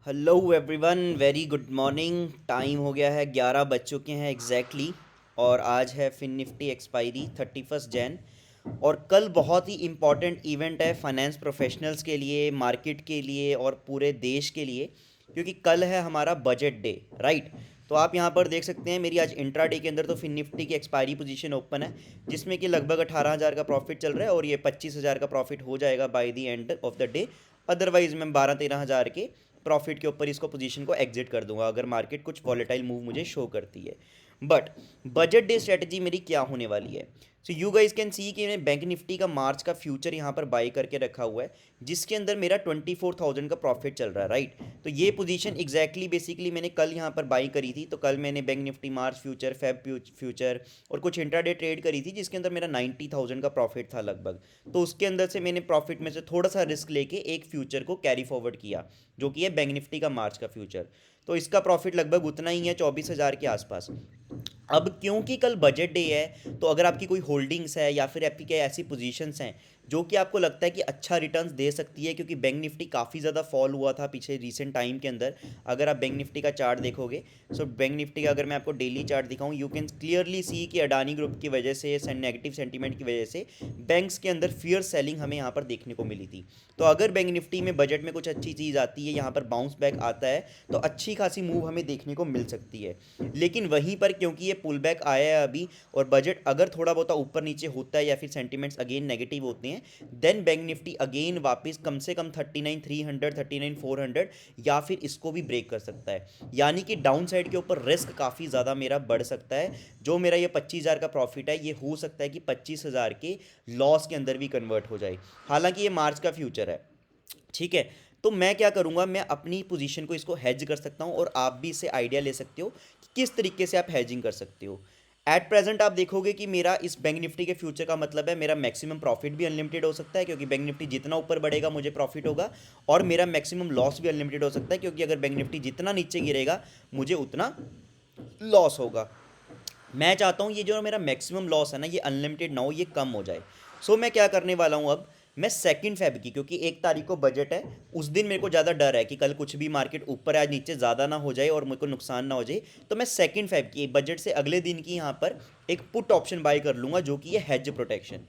Hello everyone, very good morning. Time हो गया है, 11 बज चुके हैं एग्जैक्टली। और आज है फिन निफ्टी एक्सपायरी 31 जैन। और कल बहुत ही इम्पॉर्टेंट इवेंट है फाइनेंस प्रोफेशनल्स के लिए, मार्केट के लिए और पूरे देश के लिए, क्योंकि कल है हमारा बजट डे, राइट। तो आप यहाँ पर देख सकते हैं मेरी आज इंट्रा डे के अंदर तो फिन निफ्टी की एक्सपायरी पोजीशन ओपन है, जिसमें कि लगभग 18,000 का प्रॉफिट चल रहा है और ये 25,000 का प्रॉफिट हो जाएगा by the end of the day. Otherwise मैं 12-13 हज़ार के प्रॉफिट के ऊपर इसको पोजीशन को एग्जिट कर दूंगा अगर मार्केट कुछ वॉलेटाइल मूव मुझे शो करती है। बट बजट डे स्ट्रेटजी मेरी क्या होने वाली है? So you guys can see कि मैंने बैंक निफ्टी का मार्च का फ्यूचर यहाँ पर बाई करके रखा हुआ है, जिसके अंदर मेरा 24,000 का प्रॉफिट चल रहा है, राइट। तो ये पोजीशन एग्जैक्टली बेसिकली मैंने कल यहाँ पर बाई करी थी। तो कल मैंने बैंक निफ्टी मार्च फ्यूचर, फेब फ्यूचर और कुछ इंट्राडे ट्रेड करी थी, जिसके अंदर मेरा 90,000 का प्रॉफिट था लगभग। तो उसके अंदर से मैंने प्रॉफिट में से थोड़ा सा रिस्क लेके एक फ्यूचर को कैरी फॉरवर्ड किया, जो कि है बैंक निफ्टी का मार्च का फ्यूचर। तो इसका प्रॉफिट लगभग उतना ही है, 24,000 के आसपास। अब क्योंकि कल बजट डे है, तो अगर आपकी कोई होल्डिंग्स है या फिर आपकी क्या ऐसी पोजीशंस हैं जो कि आपको लगता है कि अच्छा रिटर्न्स दे सकती है, क्योंकि बैंक निफ्टी काफ़ी ज़्यादा फॉल हुआ था पीछे रीसेंट टाइम के अंदर। अगर आप बैंक निफ्टी का चार्ट देखोगे, सो बैंक निफ्टी का अगर मैं आपको डेली चार्ट दिखाऊं, यू कैन क्लियरली सी कि अडानी ग्रुप की वजह से, नेगेटिव सेंटीमेंट की वजह से बैंक्स के अंदर फियर सेलिंग हमें यहाँ पर देखने को मिली थी। तो अगर बैंक निफ्टी में बजट में कुछ अच्छी चीज़ आती है, यहाँ पर बाउंस बैक आता है, तो अच्छी खासी मूव हमें देखने को मिल सकती है। लेकिन वहीं पर क्योंकि ये पुल बैक आया है अभी, और बजट अगर थोड़ा बहुत ऊपर नीचे होता है या फिर सेंटीमेंट्स अगेन नेगेटिव होते हैं, देन बैंक निफ्टी अगेन वापस कम से कम 39,300, 39,400 या फिर इसको भी ब्रेक कर सकता है। यानी कि डाउन साइड के ऊपर रिस्क काफ़ी ज़्यादा मेरा बढ़ सकता है। जो मेरा ये 25,000 का प्रॉफिट है, ये हो सकता है कि 25,000 के लॉस के अंदर भी कन्वर्ट हो जाए। हालांकि ये मार्च का फ्यूचर है, ठीक है। तो मैं क्या करूंगा, मैं अपनी पोजीशन को इसको हेज कर सकता हूं, और आप भी इससे आइडिया ले सकते हो कि किस तरीके से आप हेजिंग कर सकते हो। एट प्रेजेंट आप देखोगे कि मेरा इस बैंक निफ्टी के फ्यूचर का मतलब है मेरा मैक्सिमम प्रॉफिट भी अनलिमिटेड हो सकता है, क्योंकि बैंक निफ्टी जितना ऊपर बढ़ेगा मुझे प्रॉफिट होगा। और मेरा मैक्सिमम लॉस भी अनलिमिटेड हो सकता है, क्योंकि अगर बैंक निफ्टी जितना नीचे गिरेगा मुझे उतना लॉस होगा। मैं चाहता हूँ ये जो मेरा मैक्सिमम लॉस है ना, ये अनलिमिटेड ना हो, ये कम हो जाए। सो मैं क्या करने वाला हूँ अब, मैं 2 फेब की, क्योंकि 1 तारीख को बजट है, उस दिन मेरे को ज़्यादा डर है कि कल कुछ भी मार्केट ऊपर या नीचे ज़्यादा ना हो जाए और मेरे को नुकसान ना हो जाए। तो मैं 2 फेब की, बजट से अगले दिन की यहाँ पर एक पुट ऑप्शन बाय कर लूँगा, जो कि है हेज प्रोटेक्शन।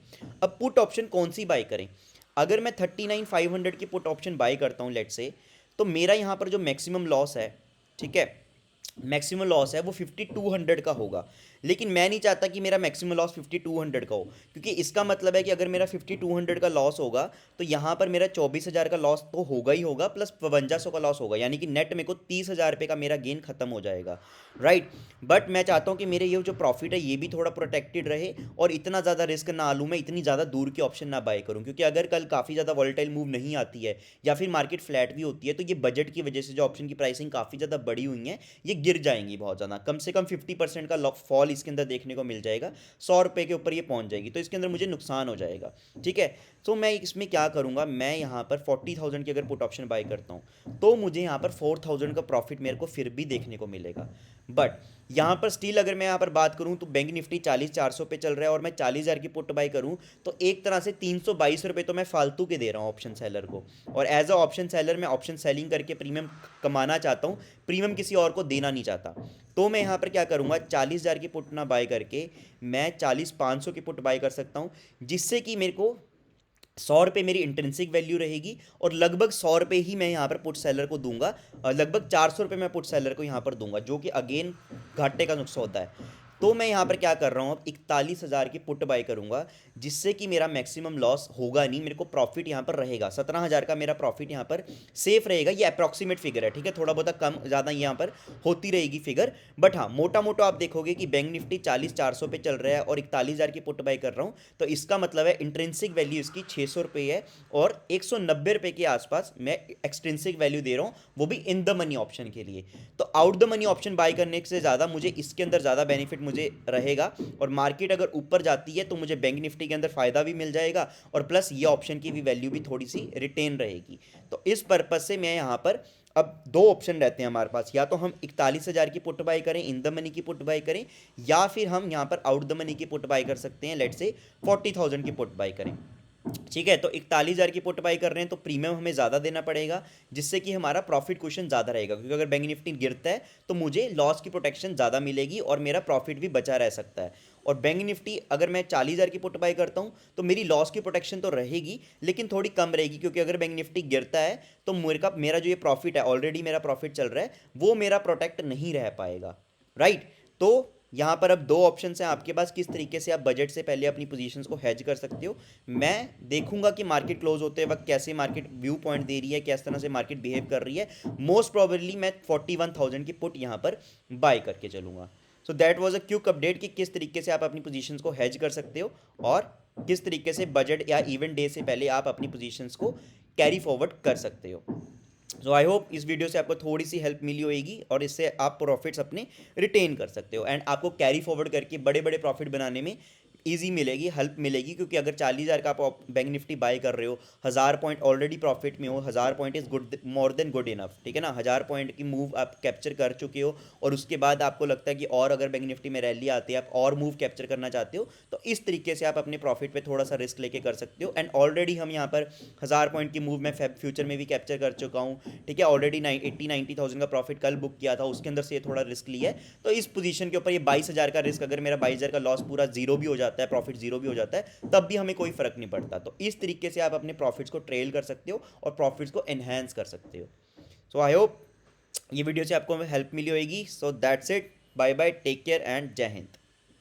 अब पुट ऑप्शन कौन सी बाय करें? अगर मैं 39,500 की पुट ऑप्शन बाय करता हूँ लेट से, तो मेरा यहाँ पर जो मैक्सिमम लॉस है, ठीक है, मैक्सिमम लॉस है वो 5,200 का होगा। लेकिन मैं नहीं चाहता कि मेरा मैक्सिमम लॉस 5,200 का हो, क्योंकि इसका मतलब है कि अगर मेरा 5,200 का लॉस होगा, तो यहाँ पर मेरा 24,000 का लॉस तो होगा ही होगा, प्लस 5200 का लॉस होगा, यानी कि नेट मेरे को 30,000 रुपये का मेरा गेन खत्म हो जाएगा, राइट। बट मैं चाहता हूँ कि मेरे ये जो प्रॉफिट है ये भी थोड़ा प्रोटेक्टेड रहे, और इतना ज़्यादा रिस्क ना लूँ, मैं इतनी ज़्यादा दूर की ऑप्शन ना बाय करूँ, क्योंकि अगर कल काफ़ी ज़्यादा वॉलेटाइल मूव नहीं आती है या फिर मार्केट फ्लैट भी होती है, तो ये बजट की वजह से जो ऑप्शन की प्राइसिंग काफ़ी ज़्यादा बढ़ी हुई है, ये गिर जाएंगी बहुत ज़्यादा। कम से कम 50% का फॉल इसके अंदर देखने को मिल जाएगा, 100 रुपये के ऊपर ये पहुंच जाएगी, तो इसके अंदर मुझे नुकसान हो जाएगा, ठीक है। तो मैं इसमें क्या करूंगा, मैं यहाँ पर 40,000 की अगर पुट ऑप्शन बाय करता हूँ, तो मुझे यहाँ पर 4,000 का प्रॉफिट मेरे को फिर भी देखने को मिलेगा। बट यहाँ पर स्टील अगर मैं यहाँ पर बात करूँ, तो बैंक निफ्टी 40,400 पे चल रहा है और मैं 40,000 की पुट बाय करूँ, तो एक तरह से 322 रुपये तो मैं फालतू के दे रहा हूँ ऑप्शन सेलर को। और एज अ ऑप्शन सेलर मैं ऑप्शन सेलिंग करके प्रीमियम कमाना चाहता हूँ, प्रीमियम किसी और को देना नहीं चाहता। तो मैं यहाँ पर क्या करूँगा, 40,000 की पुट ना बाय करके मैं 40,500 की पुट बाय कर सकता हूँ, जिससे कि मेरे को 100 रुपये मेरी इंट्रिंसिक वैल्यू रहेगी, और लगभग 100 रुपये ही मैं यहाँ पर पुट सेलर को दूंगा, और लगभग 400 रुपये मैं पुट सेलर को यहाँ पर दूंगा, जो कि अगेन घाटे का नुकसान होता है। तो मैं यहाँ पर क्या कर रहा हूँ, अब 41,000 की पुट बाय करूँगा, जिससे कि मेरा मैक्सिमम लॉस होगा नहीं, मेरे को प्रॉफिट यहाँ पर रहेगा 17,000 का, मेरा प्रॉफिट यहाँ पर सेफ रहेगा। ये अप्रॉक्सीमेट फिगर है, ठीक है, थोड़ा बहुत कम ज़्यादा यहाँ पर होती रहेगी फिगर। बट हाँ, मोटा मोटा आप देखोगे कि बैंक निफ्टी 40,400 पे चल रहा है और 41,000 की पुट बाय कर रहा हूँ, तो इसका मतलब है इंट्रेंसिक वैल्यू इसकी 600 रुपये है, और 190 रुपये के आसपास मैं एक्सट्रेंसिक वैल्यू दे रहा हूँ, वो भी इन द मनी ऑप्शन के लिए। तो out the money option buy करने से ज़्यादा मुझे इसके अंदर ज़्यादा बेनिफिट मुझे रहेगा, और मार्केट अगर ऊपर जाती है तो मुझे बैंक निफ्टी के अंदर फ़ायदा भी मिल जाएगा, और प्लस ये ऑप्शन की भी वैल्यू भी थोड़ी सी रिटेन रहेगी। तो इस पर्पज़ से मैं यहाँ पर, अब दो ऑप्शन रहते हैं हमारे पास, या तो हम 41,000 की पुट बाय करें, इन द मनी की पुट बाय करें, या फिर हम यहाँ पर आउट द मनी की पुट बाय कर सकते हैं, लेट से 40,000 की पुट बाय करें। ठीक है, तो 41,000 की पुट बाई कर रहे हैं तो प्रीमियम हमें ज़्यादा देना पड़ेगा, जिससे कि हमारा प्रॉफिट कुशन ज़्यादा रहेगा, क्योंकि अगर बैंक निफ्टी गिरता है तो मुझे लॉस की प्रोटेक्शन ज़्यादा मिलेगी और मेरा प्रॉफिट भी बचा रह सकता है। और बैंक निफ्टी अगर मैं 40,000 की पुट बाई करता हूँ तो मेरी लॉस की प्रोटेक्शन तो रहेगी, लेकिन थोड़ी कम रहेगी, क्योंकि अगर बैंक निफ्टी गिरता है तो मेरा जो ये प्रॉफिट है, ऑलरेडी मेरा प्रॉफिट चल रहा है, वो मेरा प्रोटेक्ट नहीं रह पाएगा। राइट। तो यहाँ पर अब दो ऑप्शन हैं आपके पास, किस तरीके से आप बजट से पहले अपनी पोजीशंस को हेज कर सकते हो। मैं देखूंगा कि मार्केट क्लोज होते वक्त कैसे मार्केट व्यू पॉइंट दे रही है, किस तरह से मार्केट बिहेव कर रही है। मोस्ट प्रोबेबली मैं 41,000 की पुट यहाँ पर बाय करके चलूंगा। So that was a quick update कि किस तरीके से आप अपनी पोजीशंस को हेज कर सकते हो और किस तरीके से बजट या इवेंट डे से पहले आप अपनी पोजीशंस को कैरी फॉरवर्ड कर सकते हो। सो आई होप इस वीडियो से आपको थोड़ी सी हेल्प मिली होगी और इससे आप प्रॉफिट्स अपने रिटेन कर सकते हो एंड आपको कैरी फॉरवर्ड करके बड़े बड़े प्रॉफिट बनाने में ईजी मिलेगी, हेल्प मिलेगी, क्योंकि अगर 40,000 का आप बैंक निफ्टी बाय कर रहे हो, 1,000 पॉइंट ऑलरेडी प्रॉफिट में हो, 1,000 point is good, more than good enough, ठीक है ना। 1,000 पॉइंट की मूव आप कैप्चर कर चुके हो और उसके बाद आपको लगता है कि और अगर बैंक निफ्टी में रैली आती है, आप और मूव कैप्चर करना चाहते हो, तो इस तरीके से आप अपने प्रॉफिट पे थोड़ा सा रिस्क लेके कर सकते हो। एंड ऑलरेडी हम यहाँ पर 1,000 पॉइंट की मूव मैं फ्यूचर में भी कैप्चर कर चुका हूँ, ठीक है। ऑलरेडी 80-90,000 का प्रॉफिट कल बुक किया था, उसके अंदर से ये थोड़ा रिस्क लिया है, तो इस पोजीशन के ऊपर ये 22,000 का रिस्क, अगर मेरा 22,000 का लॉस पूरा जीरो भी हो जाता है, प्रॉफिट जीरो भी हो जाता है, तब भी हमें कोई फर्क नहीं पड़ता। तो इस तरीके से आप अपने प्रॉफिट्स को ट्रेल कर सकते हो और प्रॉफिट्स को एनहेंस कर सकते हो। सो आई होप ये वीडियो से आपको हेल्प मिली होगी। So that's it, bye bye, take care and Jai Hind.